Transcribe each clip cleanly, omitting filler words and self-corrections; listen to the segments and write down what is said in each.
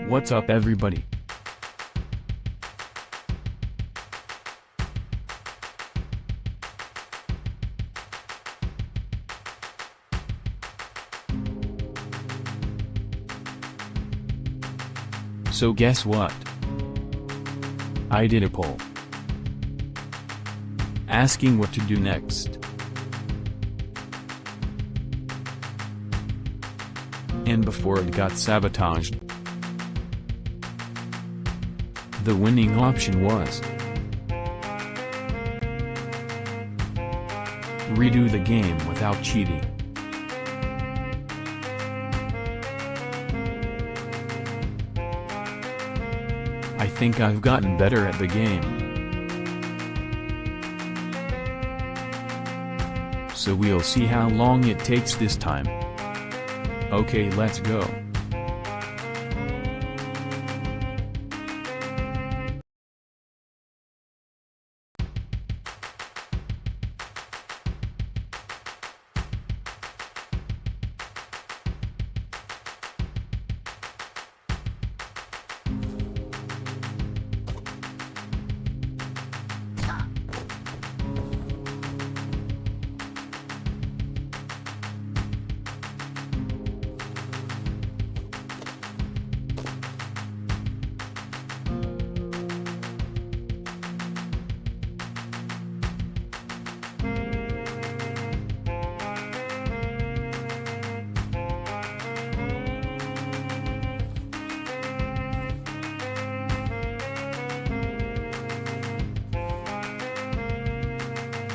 What's up everybody? So guess what? I did a poll asking what to do next. And before it got sabotaged, the winning option was redo the game without cheating. I think I've gotten better at the game. So we'll see how long it takes this time. Okay, let's go.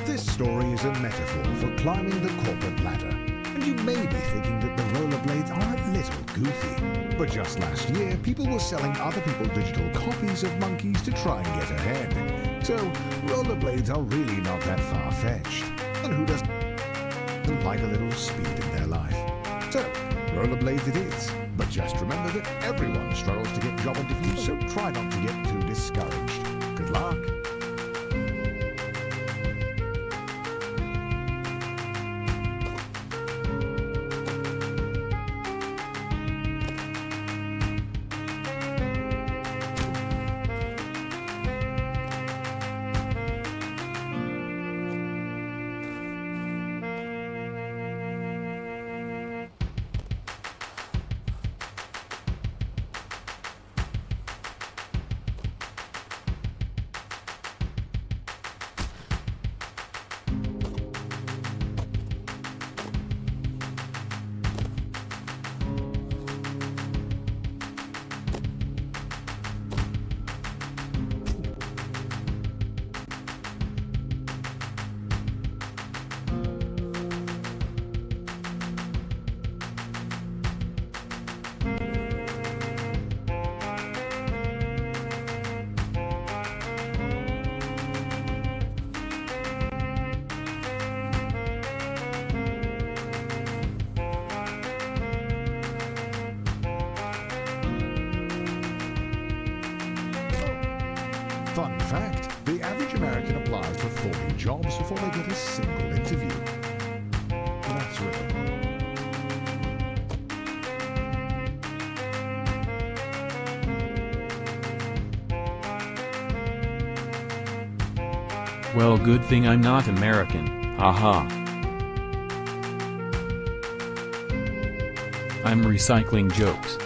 This story is a metaphor for climbing the corporate ladder, and you may be thinking that the rollerblades are a little goofy. But just last year, people were selling other people's digital copies of monkeys to try and get ahead. So, rollerblades are really not that far-fetched. And who doesn't like a little speed in their life? So, rollerblades it is. But just remember that everyone struggles to get job interviews, so try not to get too discouraged. Good luck. Fun fact, the average American applies for 40 jobs before they get a single interview. That's real. Well, good thing I'm not American, haha. I'm recycling jokes.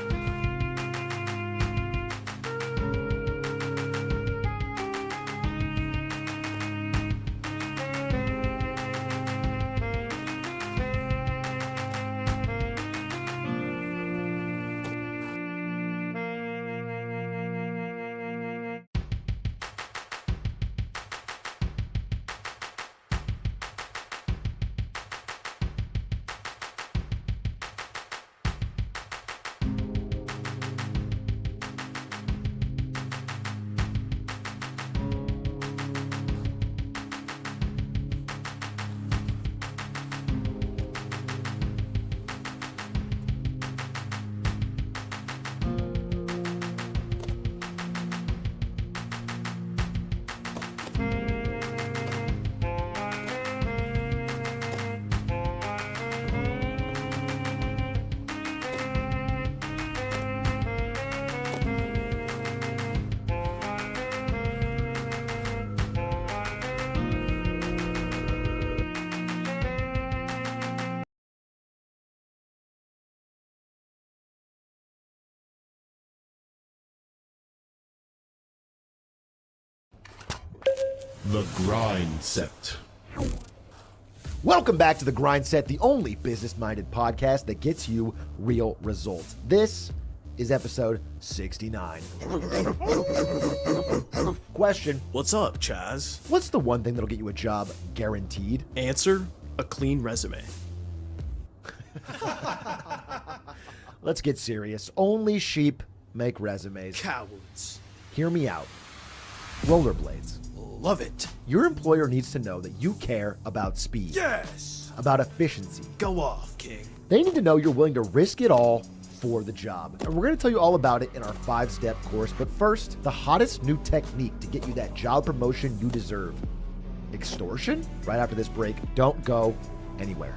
The Grind Set. Welcome back to The Grind Set, the only business-minded podcast that gets you real results. This is episode 69. Question: What's up, Chaz? what's the one thing that'll get you a job guaranteed? Answer: a clean resume. Let's get serious. Only sheep make resumes. Cowards. Hear me out. Rollerblades. Love it. Your employer needs to know that you care about speed, Yes. about efficiency. Go off, King. They need to know you're willing to risk it all for the job. And we're going to tell you all about it in our 5-step course. But first, the hottest new technique to get you that job promotion you deserve. Extortion? Right after this break. Don't go anywhere.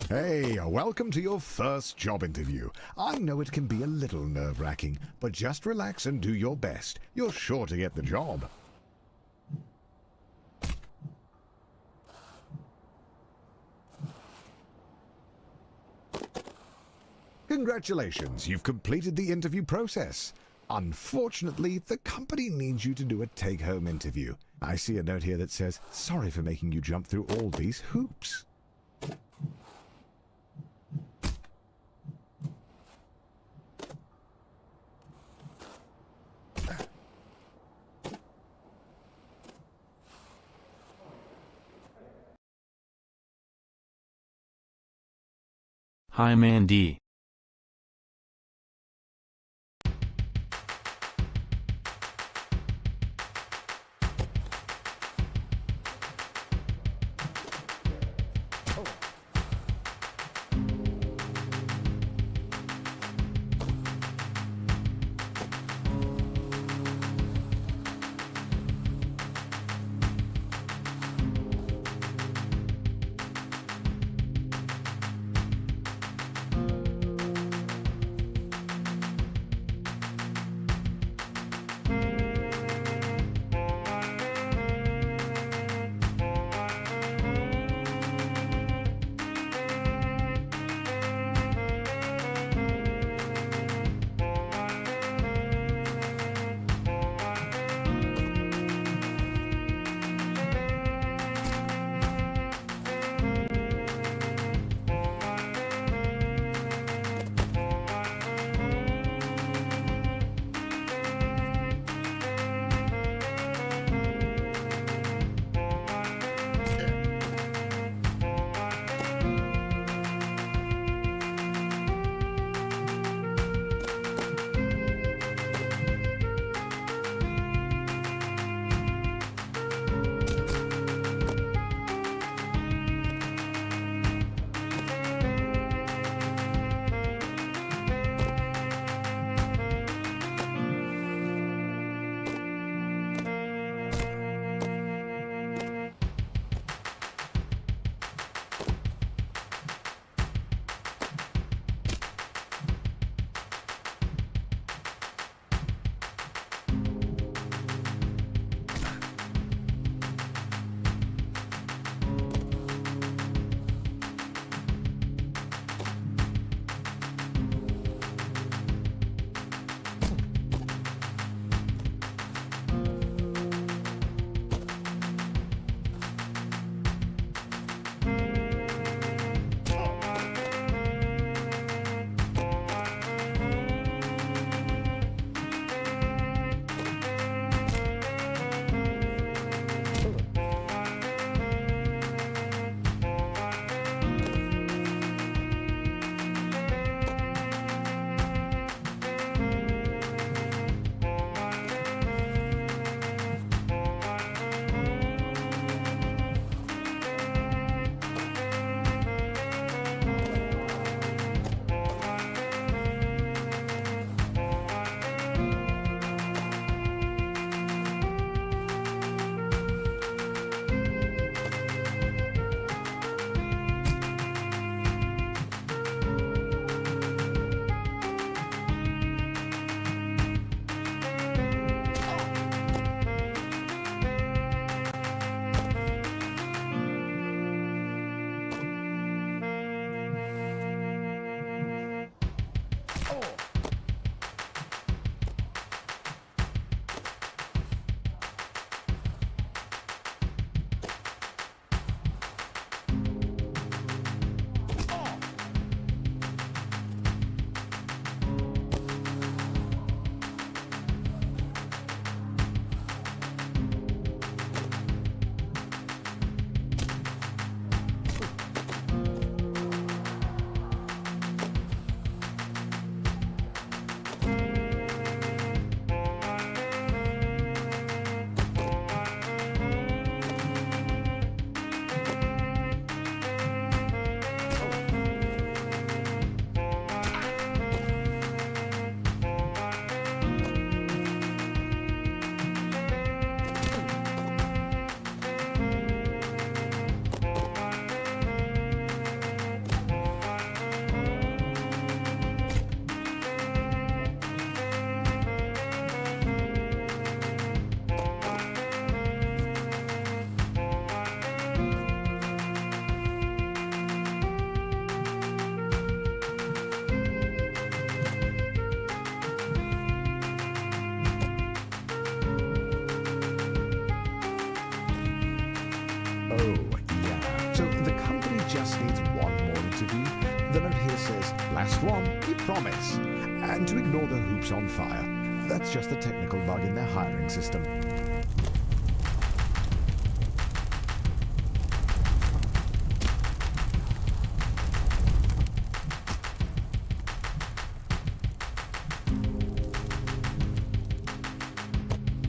Hey, welcome to your first job interview. I know it can be a little nerve-wracking, but just relax and do your best. You're sure to get the job. Congratulations, you've completed the interview process. Unfortunately, the company needs you to do a take-home interview. I see a note here that says, "Sorry for making you jump through all these hoops." Hi Mandy. says, last one, you promise. And to ignore the hoops on fire. That's just a technical bug in their hiring system.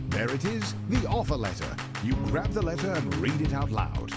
There it is, the offer letter. You grab the letter and read it out loud.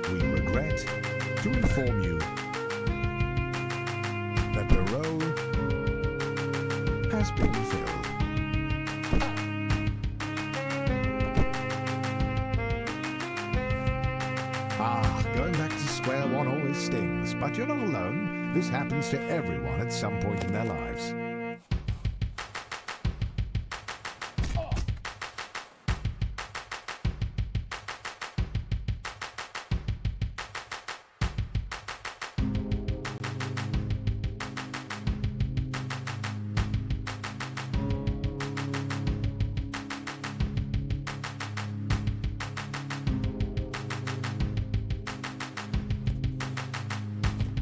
We regret to inform you that the role has been filled. Going back to square one always stings, but you're not alone. This happens to everyone at some point in their lives.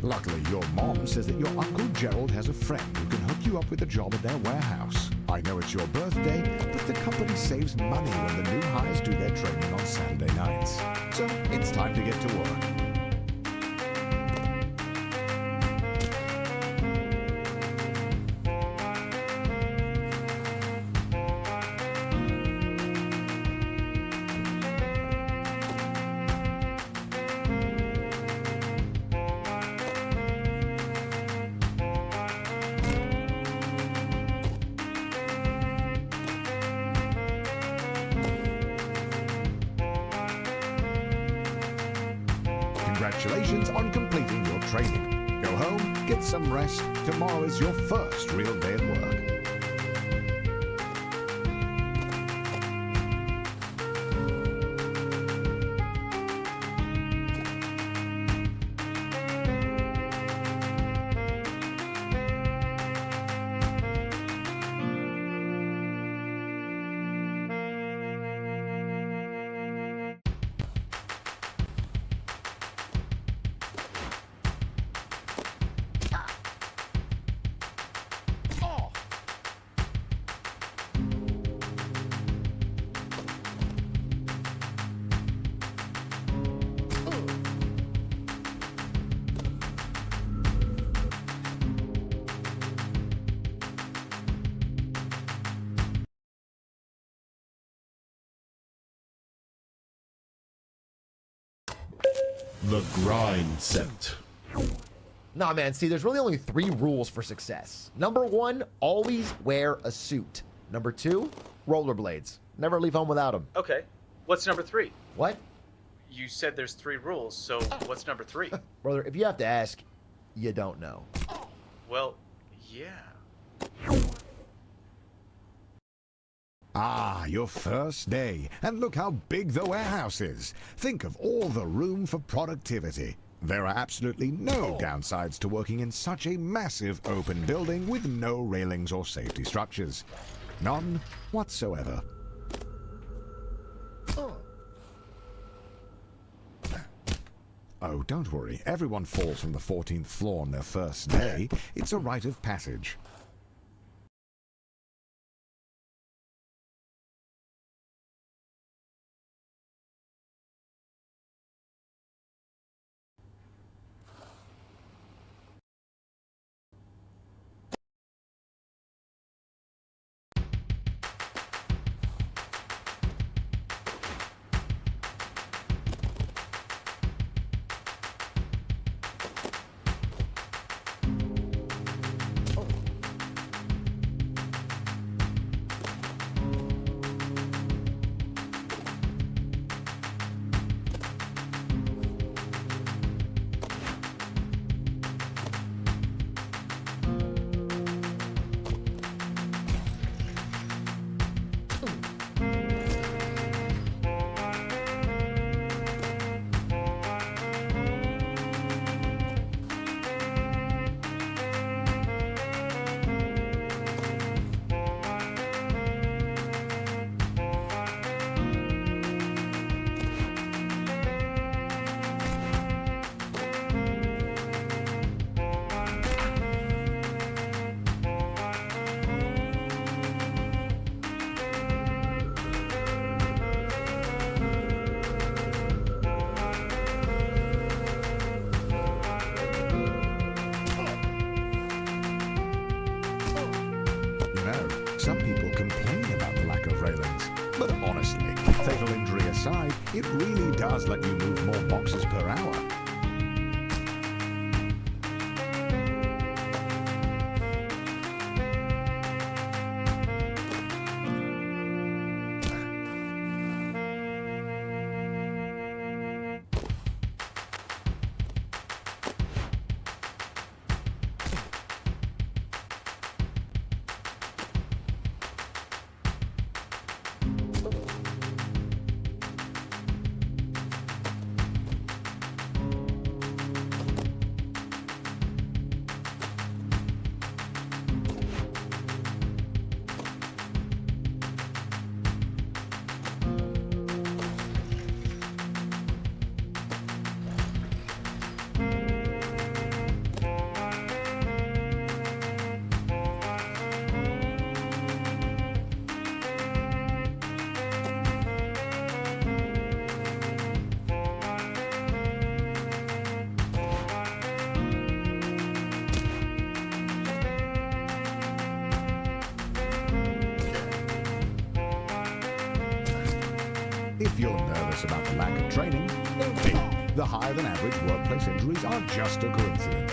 Luckily, your mom says that your Uncle Gerald has a friend who can hook you up with a job at their warehouse. I know it's your birthday, but the company saves money when the new hires do their training on Saturday nights. So it's time to get to work. Congratulations on completing your training. Go home, get some rest. Tomorrow is your first real day at work. The grind set. Nah, man, see, there's really only 3 rules for success. Number 1, always wear a suit. Number 2, rollerblades. Never leave home without them. Okay. What's number 3? What? You said there's 3 rules, so what's number 3? Brother, if you have to ask, you don't know. Well, yeah. Your first day. And look how big the warehouse is. Think of all the room for productivity. There are absolutely no downsides to working in such a massive open building with no railings or safety structures. None whatsoever. Oh, don't worry. Everyone falls from the 14th floor on their first day. It's a rite of passage. Some people complain about the lack of railings, but honestly, fatal injury aside, it really does let you move more boxes per hour. If you're nervous about the lack of training, don't be. The higher than average workplace injuries are just a coincidence.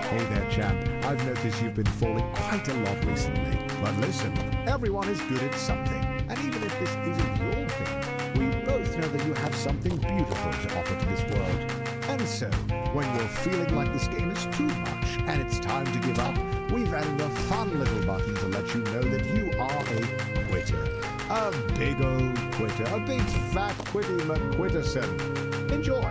Hey there, chap. I've noticed you've been falling quite a lot recently. But listen, everyone is good at something. And even if this isn't your thing, we both know that you have something beautiful to offer to this world. And so, when you're feeling like this game is too much and it's time to give up, we've added a fun little button to let you know that you are a quitter. A big old quitter. A big fat Quitty McQuitterson. Enjoy.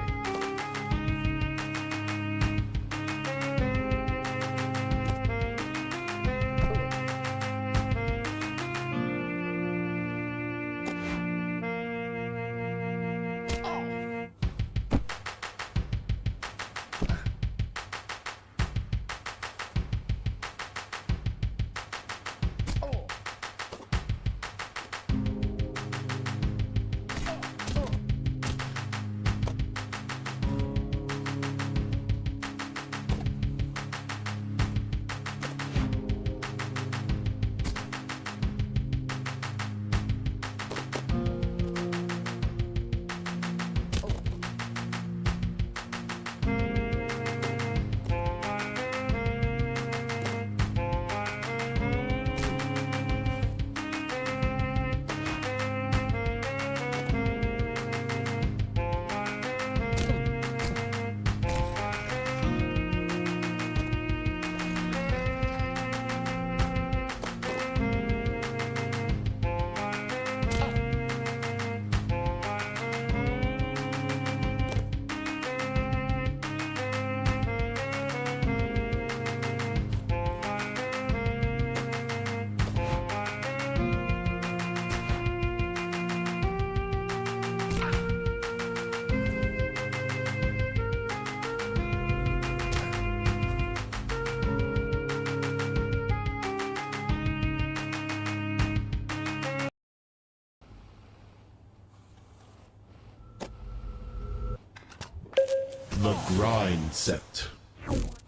The grind set.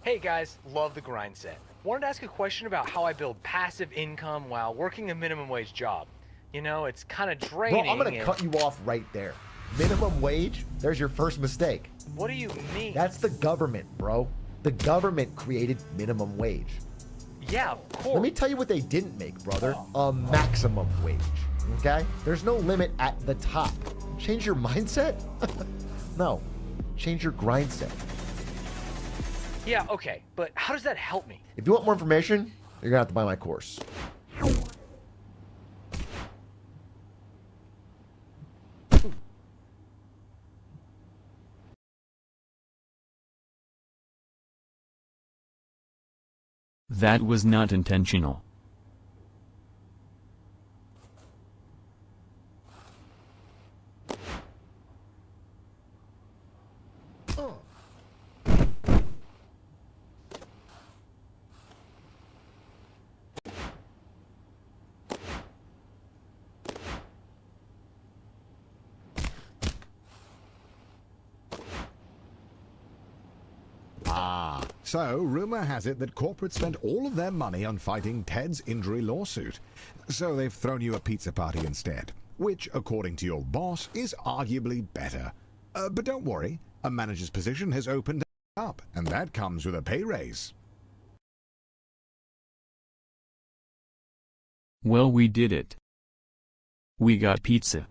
Hey guys, love the grind set. Wanted to ask a question about how I build passive income while working a minimum wage job. You know, it's kind of draining. Bro, I'm going to cut you off right there. Minimum wage? There's your first mistake. What do you mean? That's the government, bro. The government created minimum wage. Yeah, of course. Let me tell you what they didn't make, brother. A maximum wage. Okay? There's no limit at the top. Change your mindset? No. Change your grind set. Yeah, okay, but how does that help me? If you want more information, you're going to have to buy my course. That was not intentional. So, rumor has it that corporate spent all of their money on fighting Ted's injury lawsuit. So they've thrown you a pizza party instead, which, according to your boss, is arguably better. But don't worry, a manager's position has opened up, and that comes with a pay raise. Well, we did it. We got pizza.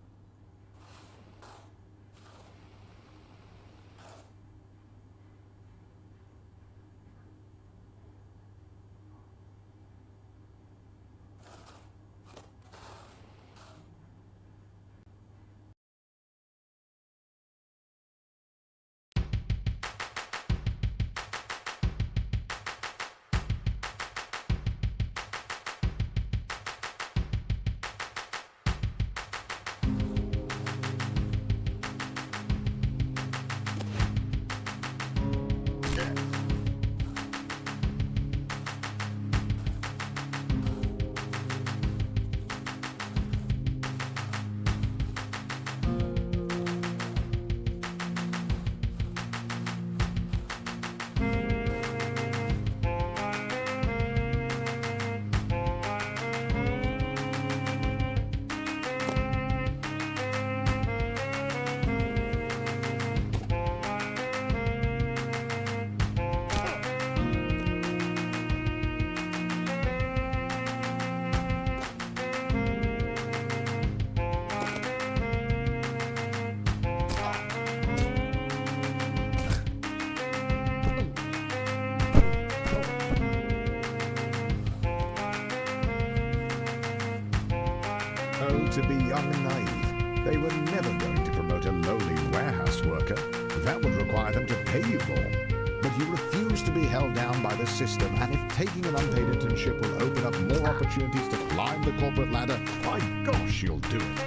Oh, to be young and naive. They were never going to promote a lowly warehouse worker. That would require them to pay you more. But you refuse to be held down by the system, and if taking an unpaid internship will open up more opportunities to climb the corporate ladder, by gosh, you'll do it.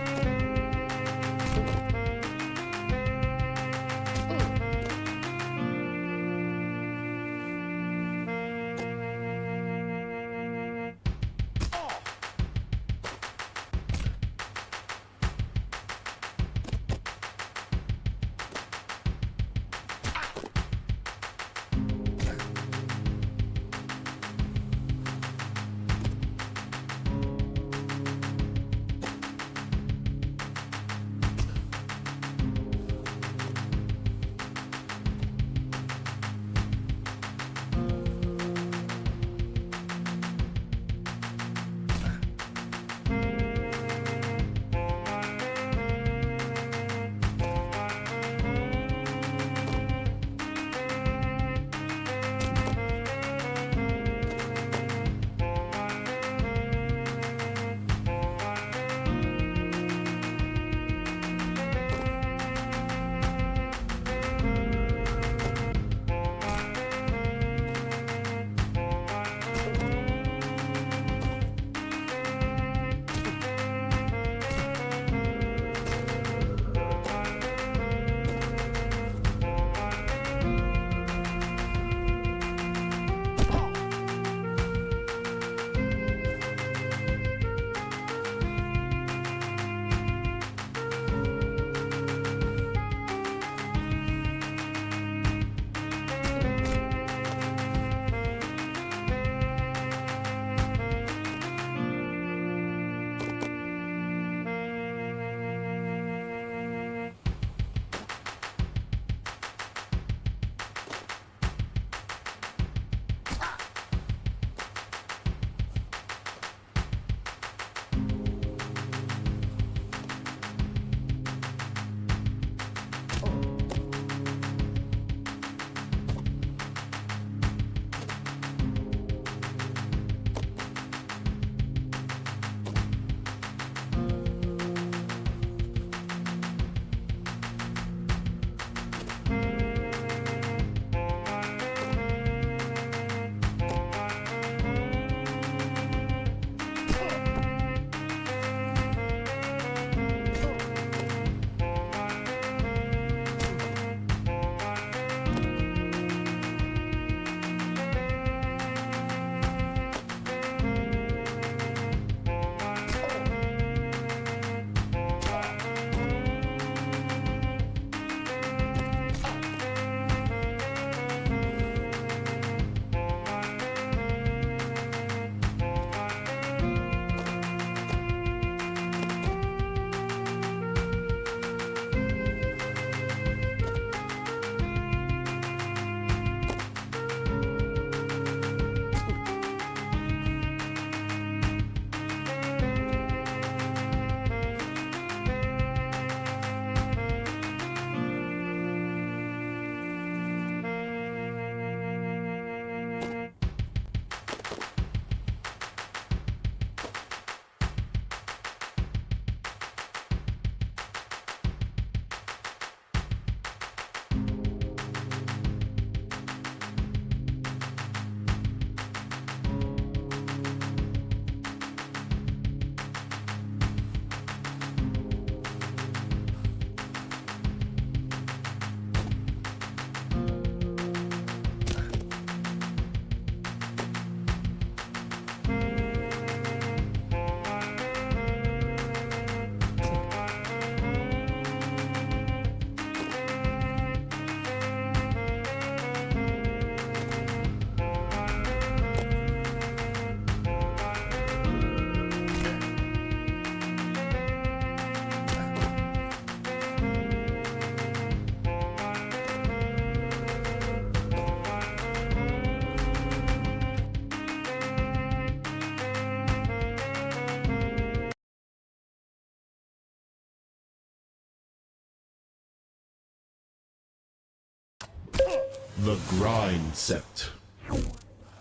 The Grind Set.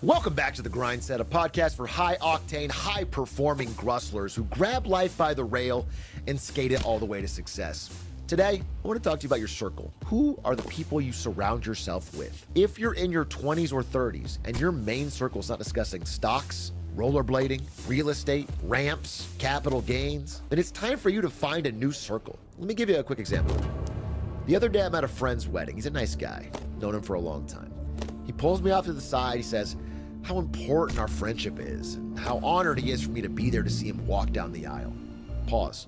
Welcome back to The Grind Set, a podcast for high-octane, high-performing grustlers who grab life by the rail and skate it all the way to success. Today, I want to talk to you about your circle. Who are the people you surround yourself with? If you're in your 20s or 30s and your main circle is not discussing stocks, rollerblading, real estate, ramps, capital gains, then it's time for you to find a new circle. Let me give you a quick example. The other day, I'm at a friend's wedding. He's a nice guy, known him for a long time. He pulls me off to the side. He says how important our friendship is, and how honored he is for me to be there to see him walk down the aisle. Pause.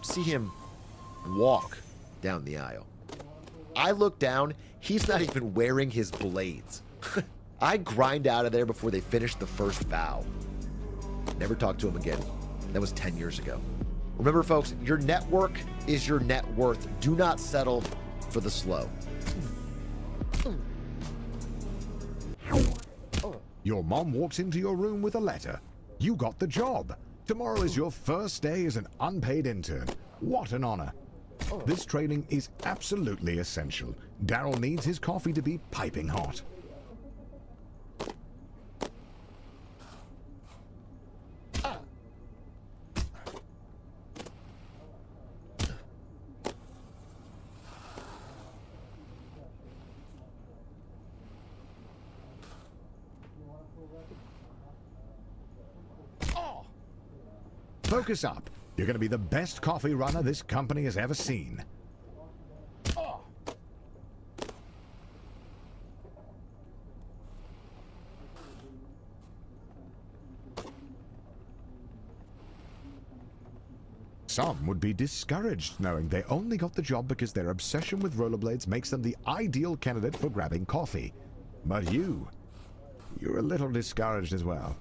See him walk down the aisle. I look down. He's not even wearing his blades. I grind out of there before they finish the first vow. Never talked to him again. That was 10 years ago. Remember, folks, your network is your net worth. Do not settle for the slow. Your mom walks into your room with a letter. You got the job. Tomorrow is your first day as an unpaid intern. What an honor. This training is absolutely essential. Daryl needs his coffee to be piping hot. Focus up. You're going to be the best coffee runner this company has ever seen. Some would be discouraged knowing they only got the job because their obsession with rollerblades makes them the ideal candidate for grabbing coffee. But you're a little discouraged as well.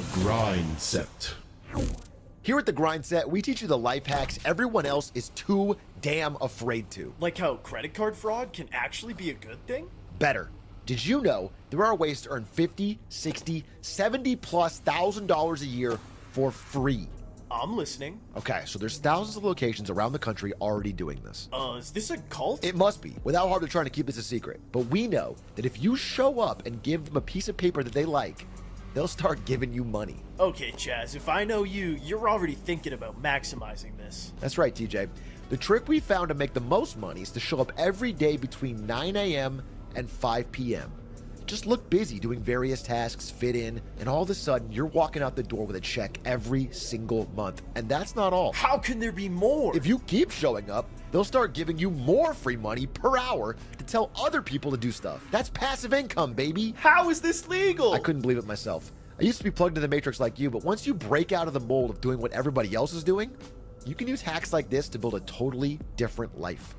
The Grind Set. Here at the Grind Set, we teach you the life hacks everyone else is too damn afraid to. Like how credit card fraud can actually be a good thing? Better. Did you know there are ways to earn $50, $60, $70+ thousand a year for free? I'm listening. Okay, so there's thousands of locations around the country already doing this. Is this a cult? It must be, with how hard they're trying to keep this a secret. But we know that if you show up and give them a piece of paper that they like, they'll start giving you money. Okay, Chaz, if I know you, you're already thinking about maximizing this. That's right, TJ. The trick we found to make the most money is to show up every day between 9 a.m. and 5 p.m. Just look busy doing various tasks, fit in, and all of a sudden you're walking out the door with a check every single month. And that's not all. How can there be more? If you keep showing up, they'll start giving you more free money per hour to tell other people to do stuff. That's passive income, baby. How is this legal? I couldn't believe it myself. I used to be plugged into the matrix like you, but once you break out of the mold of doing what everybody else is doing, you can use hacks like this to build a totally different life.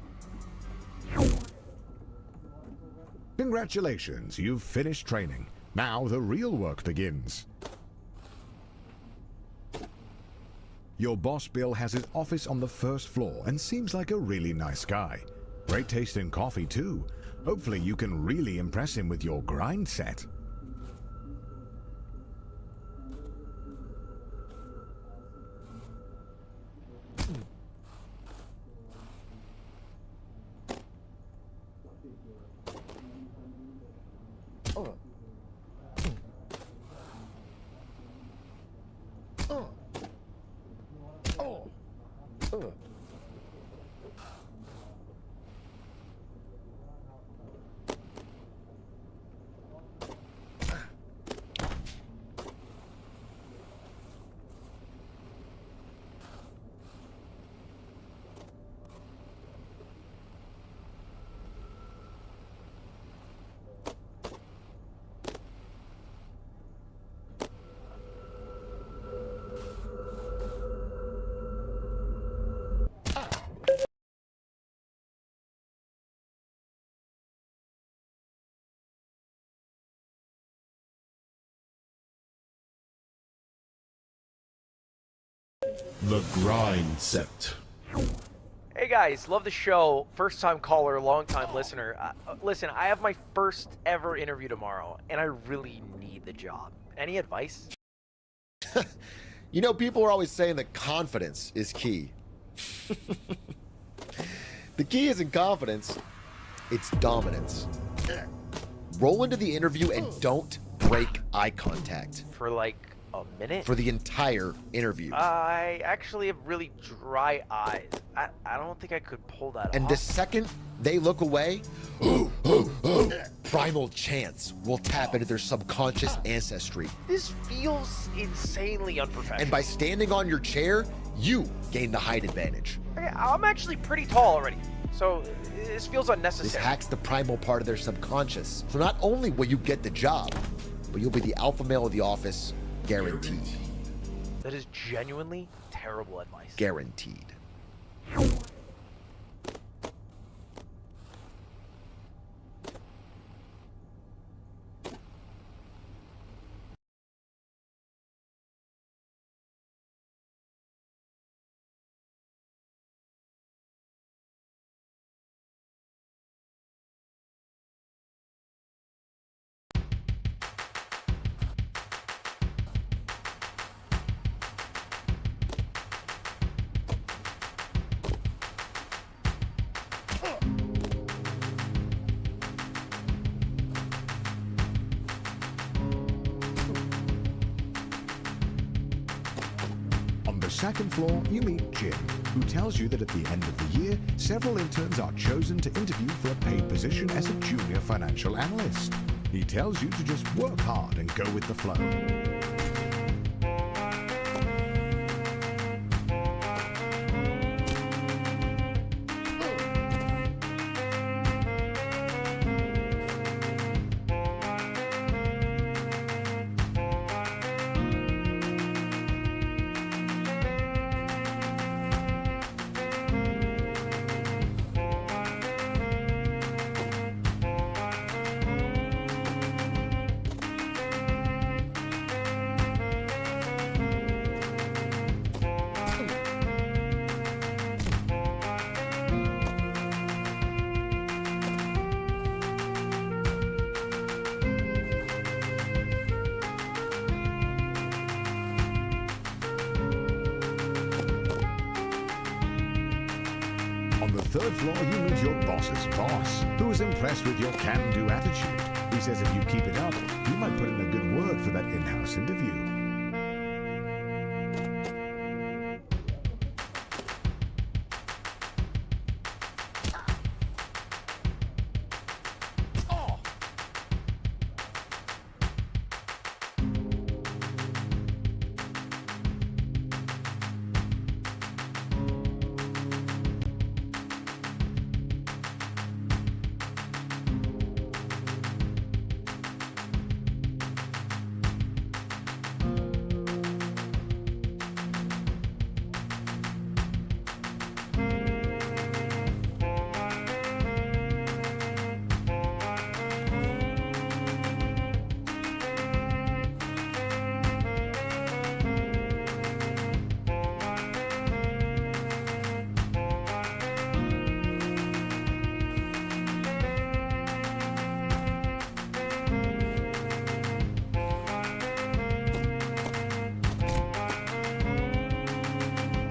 Congratulations, you've finished training. Now the real work begins. Your boss Bill has his office on the first floor and seems like a really nice guy. Great taste in coffee too. Hopefully you can really impress him with your grind set. The Grind Set. Hey guys, love the show. First time caller, long time listener. Listen, I have my first ever interview tomorrow, and I really need the job. Any advice? You know, people are always saying that confidence is key. The key isn't confidence, it's dominance. Roll into the interview and don't break eye contact For like a minute? for the entire interview. I actually have really dry eyes. I don't think I could pull that And off. the second they look away, primal chance will tap into their subconscious ancestry. This feels insanely unprofessional. And by standing on your chair, you gain the height advantage. Okay, I'm actually pretty tall already, so this feels This unnecessary. hacks the primal part of their subconscious. So not only will you get the job, but you'll be the alpha male of the office, guaranteed. That is genuinely terrible advice. Guaranteed. On the second floor, you meet Jim, who tells you that at the end of the year, several interns are chosen to interview for a paid position as a junior financial analyst. He tells you to just work hard and go with the flow. On the third floor, you meet your boss's boss, who is impressed with your can-do attitude. He says if you keep it up, you might put in a good word for that in-house interview.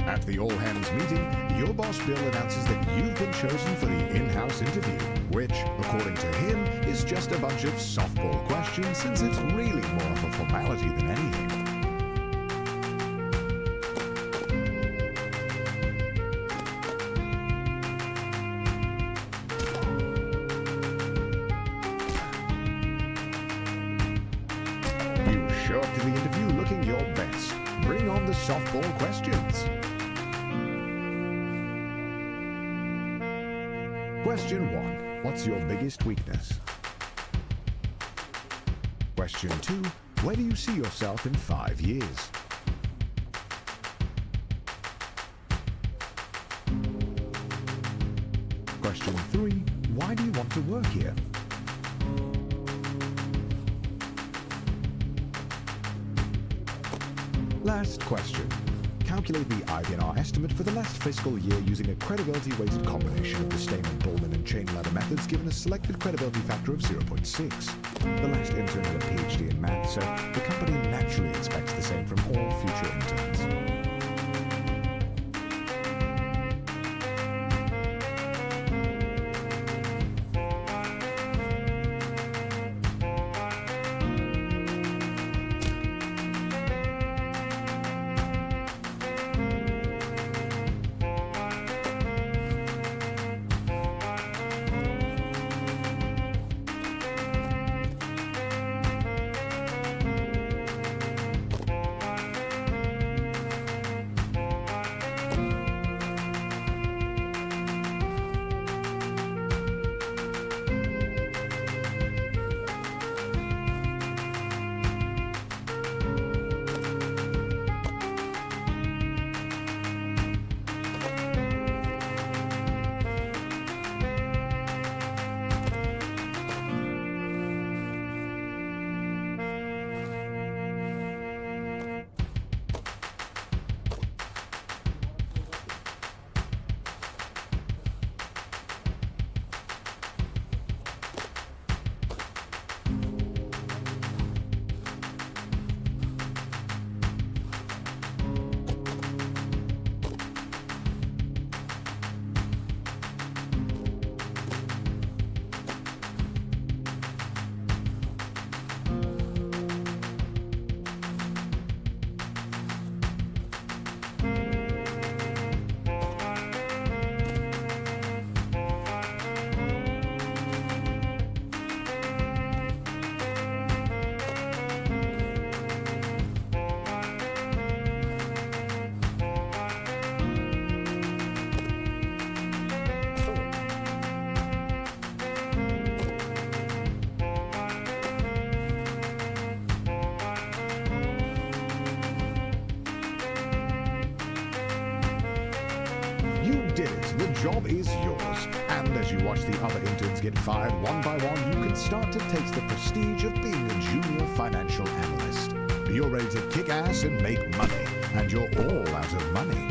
At the all-hands meeting, your boss Bill announces that you've been chosen for the in-house interview, which, according to him, is just a bunch of softball questions since it's really more of a formality than anything. You show up to the interview looking your best. Bring on the softball questions. Question 1. What's your biggest weakness? Question 2. Where do you see yourself in 5 years? Question 3. Why do you want to work here? Last question. Calculate the IBNR estimate for the last fiscal year using a credibility-weighted combination of the Stamen, Bullman, and chain ladder methods given a selected credibility factor of 0.6. The last intern had a PhD in math, so the company naturally expects the same from all future interns. The job is yours, and as you watch the other interns get fired one by one, you can start to taste the prestige of being a junior financial analyst. You're ready to kick ass and make money, and you're all out of money.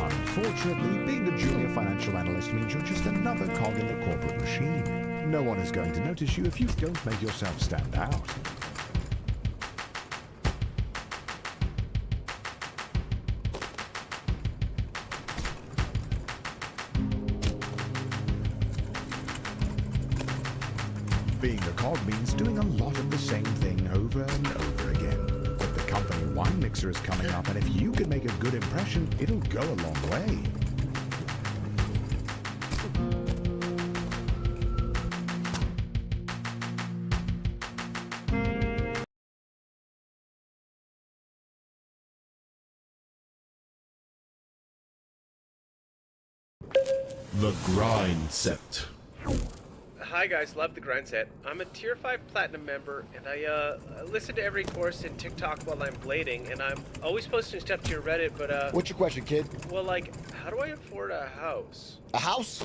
Unfortunately, being a junior financial analyst means you're just another cog in the corporate machine. No one is going to notice you if you don't make yourself stand out. Being a cog means doing a lot of the same thing over and over again. But the company wine mixer is coming up, and if you can make a good impression, it'll go a long way. The grind set. Hi guys, love the grind set. I'm a tier 5 platinum member, and I listen to every course in TikTok while I'm blading, and I'm always posting stuff to your Reddit, but What's your question, kid? well, like, how do I afford a house? A house?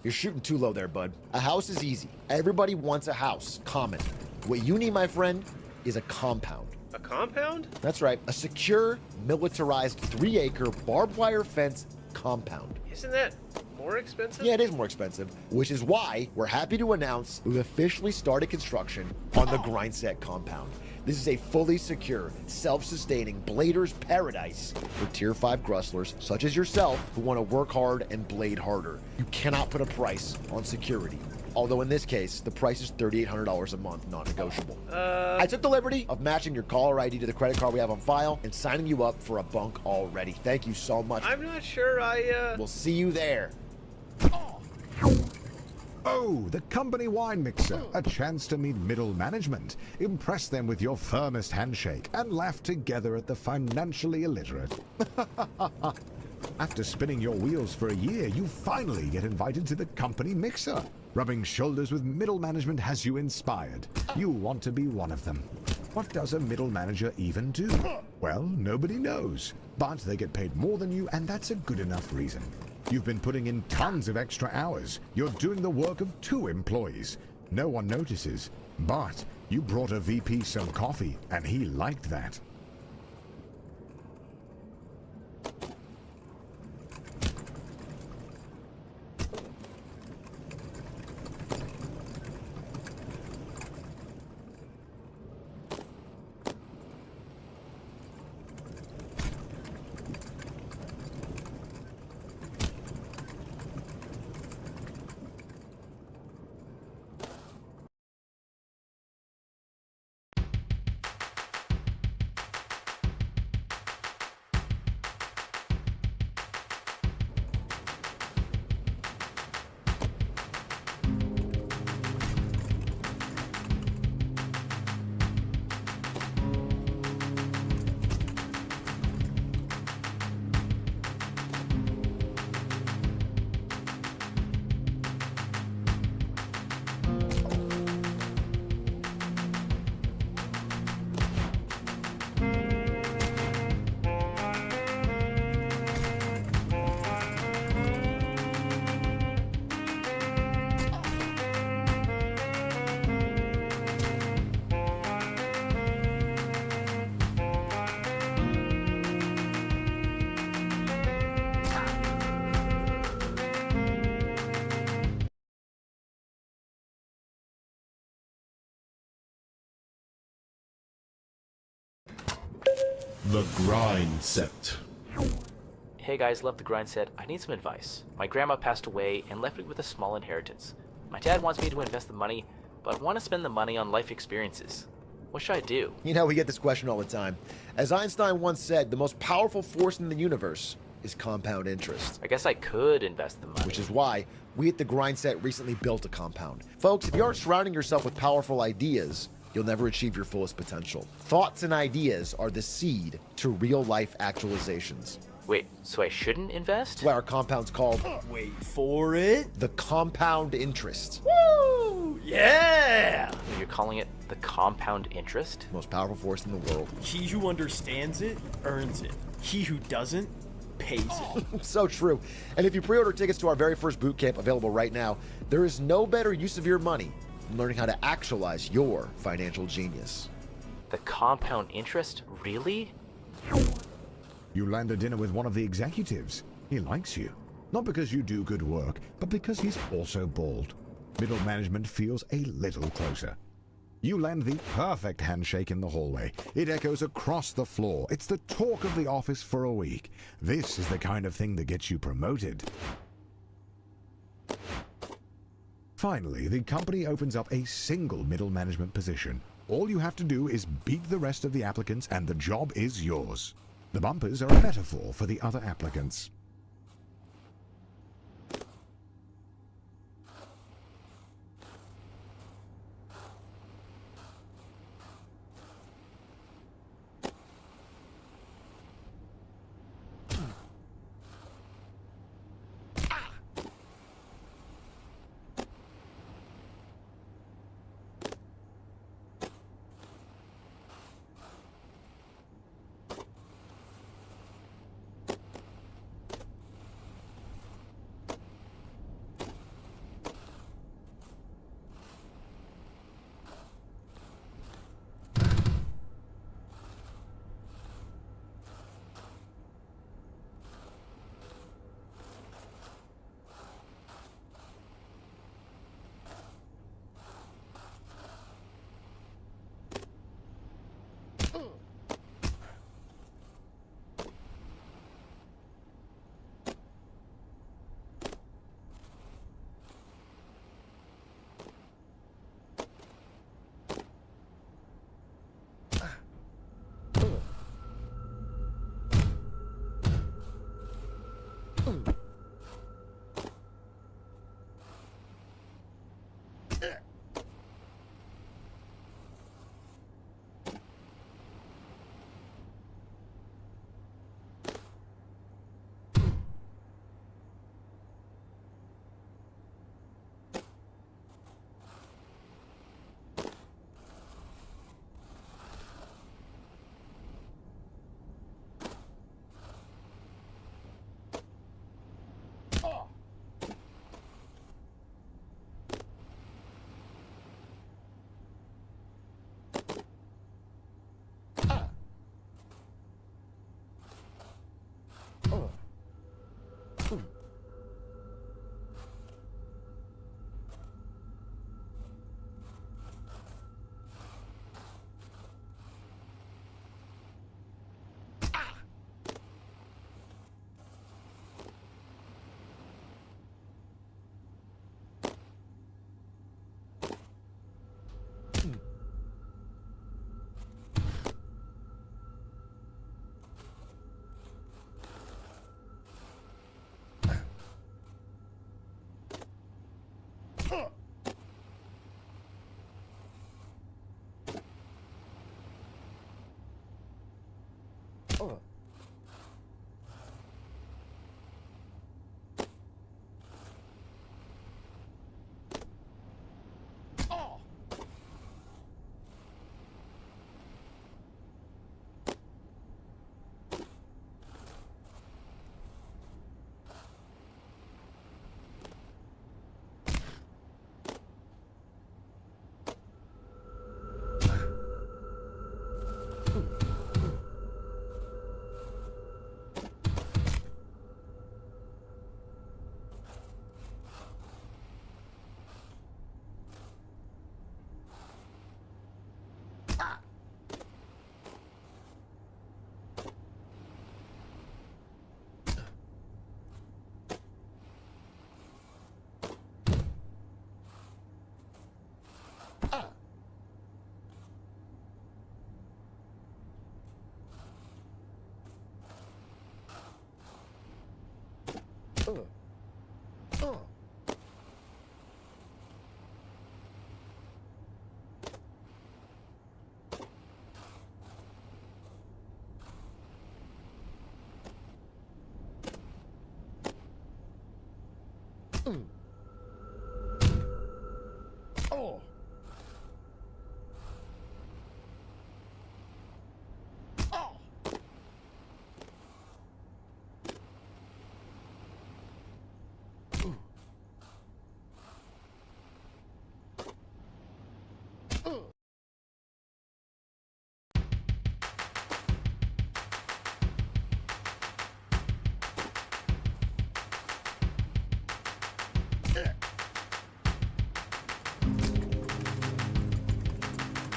You're shooting too low there, bud. A house is easy. Everybody wants a house. Common. What you need, my friend, is a compound. A compound? That's right. A secure, militarized 3-acre barbed wire fence compound. Isn't that more expensive? Yeah, it is more expensive, which is why we're happy to announce we've officially started construction on the Grindset compound. This is a fully secure, self-sustaining blader's paradise for tier 5 grustlers such as yourself who want to work hard and blade harder. You cannot put a price on security. Although in this case, the price is $3,800 a month, not negotiable. I took the liberty of matching your caller ID to the credit card we have on file and signing you up for a bunk already. Thank you so much. I'm not sure We'll see you there. Oh, the company wine mixer. A chance to meet middle management. Impress them with your firmest handshake and laugh together at the financially illiterate. After spinning your wheels for a year, you finally get invited to the company mixer. Rubbing shoulders with middle management has you inspired. You want to be one of them. What does a middle manager even do? Well, nobody knows. But they get paid more than you, and that's a good enough reason. You've been putting in tons of extra hours. You're doing the work of 2 employees. No one notices. But you brought a VP some coffee, and he liked that. The grind set. Hey guys, love the grind set. I need some advice. My grandma passed away and left me with a small inheritance. My dad wants me to invest the money, but I want to spend the money on life experiences. What should I do? You know, we get this question all the time. As Einstein once said, the most powerful force in the universe is compound interest. I guess I could invest the money. Which is why we at the Grind Set recently built a compound. Folks, if you aren't surrounding yourself with powerful ideas, you'll never achieve your fullest potential. Thoughts and ideas are the seed to real-life actualizations. Wait, so I shouldn't invest? That's why our compound's called Wait for it. the compound interest. Woo! Yeah! You're calling it the compound interest? Most powerful force in the world. He who understands it earns it. He who doesn't pays it. So true. And if you pre-order tickets to our very first boot camp available right now, there is no better use of your money than learning how to actualize your financial genius. The compound interest? Really? You land a dinner with one of the executives. He likes you. Not because you do good work, but because he's also bald. middle management feels a little closer. You land the perfect handshake in the hallway. It echoes across the floor. It's the talk of the office for a week. This is the kind of thing that gets you promoted. Finally, the company opens up a single middle management position. All you have to do is beat the rest of the applicants and the job is yours. The bumpers are a metaphor for the other applicants.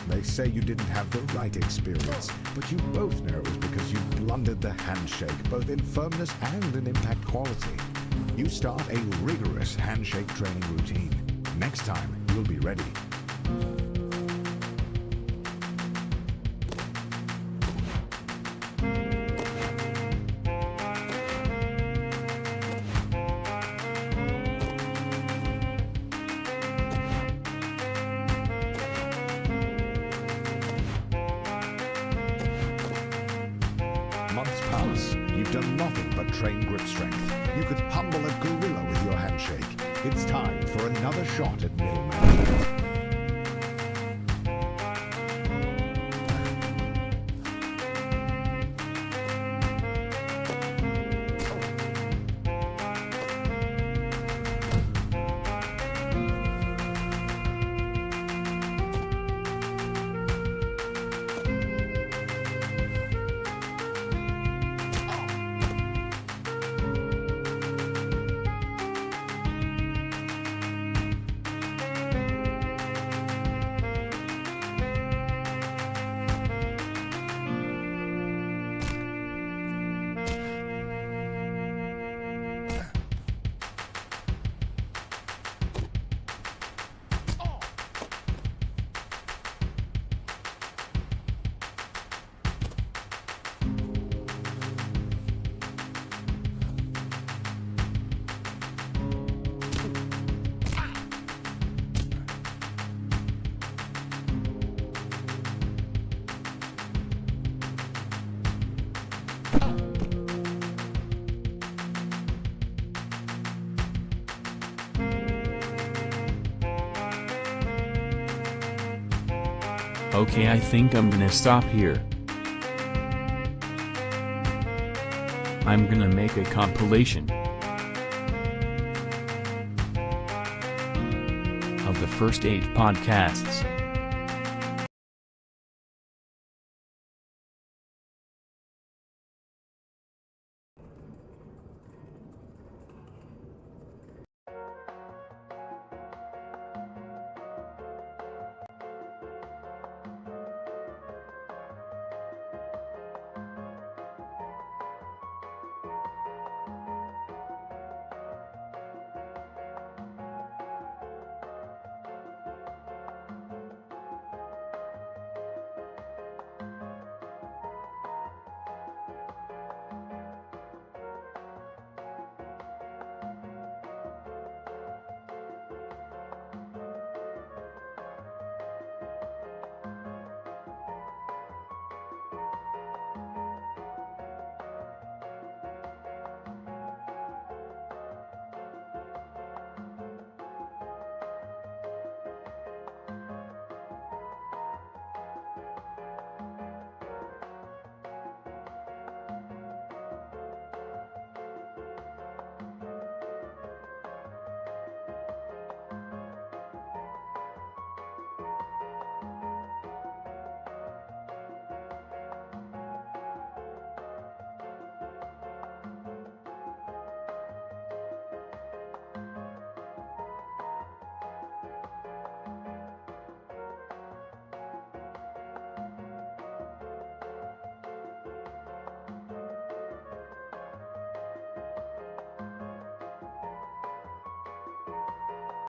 They say you didn't have the right experience, but you both know it was because you blundered the handshake, both in firmness and in impact quality. You start a rigorous handshake training routine. Next time, you'll be ready. Months pass. You've done nothing but train grip strength. You could humble a gorilla with your handshake. It's time for another shot at middle management. Okay, I think I'm gonna stop here. I'm gonna make a compilation of the first 8 podcasts.